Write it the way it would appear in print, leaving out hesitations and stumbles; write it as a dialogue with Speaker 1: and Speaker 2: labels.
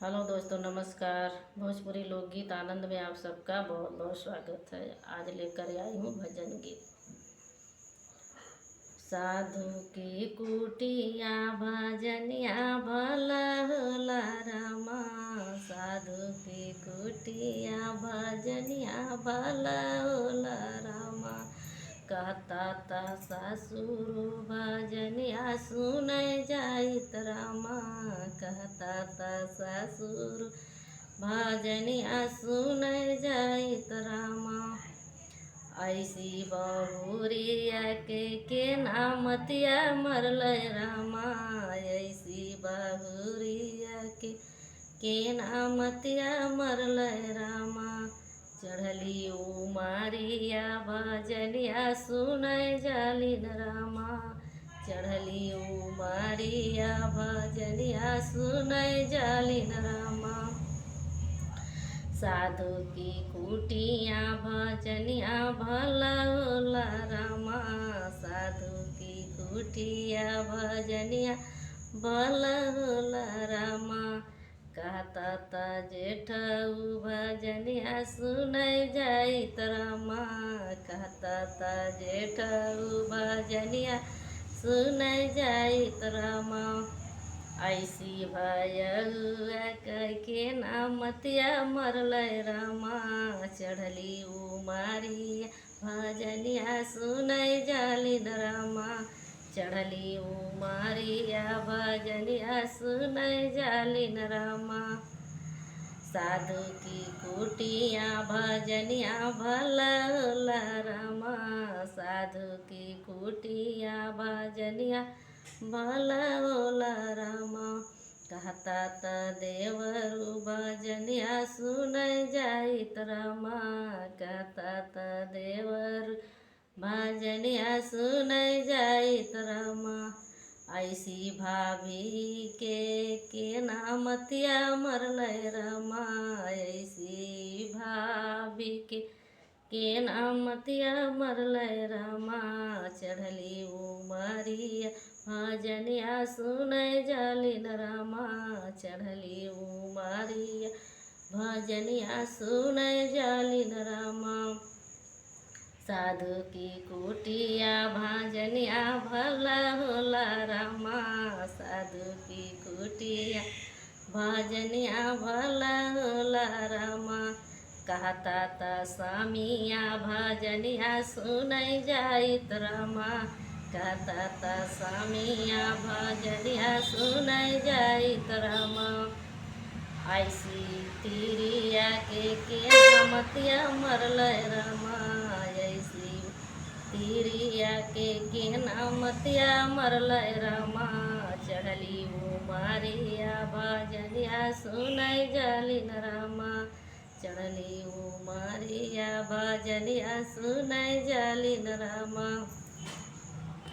Speaker 1: Hello दोस्तों, नमस्कार। भोजपुरी लोकगीत आनंद में आप सबका बहुत बहुत स्वागत है। आज लेकर आई हूँ भजन गीत। साधु की कुटिया भजनिया भला होला रामा। साधु की कुटिया भजनिया भला होला रामा। कहता ता सासुर भजनिया सुनै जाइत रामा। कहता ता सासुर भजनिया सुनै जाइत रामा। ऐसी बहुरिया के नामतिया मरलै रामा। ऐसी बहुरिया के नामतिया मरलै रामा। चढ़ली उमारिया भजनिया सुनै जालिन रामा। चढ़ली उमारिया भजनिया सुनै जालिन रामा। साधु की कुटिया भजनिया भला होला रामा। साधु की कुटिया भजनिया भला होला रामा। कहता ता जेठऊ भजनिया सुनै जाइत रामा। कहता ता जेठऊ भजनिया सुनै जाइत रामा। ऐसी भयहुआ के नामतिया मरलै रामा। चढ़ली उमारिया भजनिया सुनै जालिन रामा। चढ़ली उमारिया भजनिया सुनै जालिन रामा। साधु की कुटिया भजनिया भला होला रामा। साधु की कुटिया भजनिया भला होला रामा। कहता ता देवरु भजनिया सुनै जाइत रामा। कहता ता देवरु भजनिया सुनै जाइत रामा। ऐसी भाभी के नामतिया मरलै रामा। ऐसी भाभी के नामतिया मरलै रामा। चढ़ली उमरिया भजनिया सुनै जालिन रामा। चढ़ली उमरिया भजनिया सुनै जालिन रामा। साधु की कुटिया भजनिया भला होला रामा। साधु की कुटिया भजनिया भला होला रामा। कहता ता स्वामिया भजनिया सुनै जाइत रामा। कहता ता स्वामिया भजनिया सुनै जाइत रामा। ऐसी तिरिया के नामतिया मरलै रामा। ऐसी तिरिया के नामतिया मरलै रामा। चढ़ली उमारिया भजनिया सुनै जालिन रामा। चढ़ली उमारिया भजनिया सुनै जालिन रामा।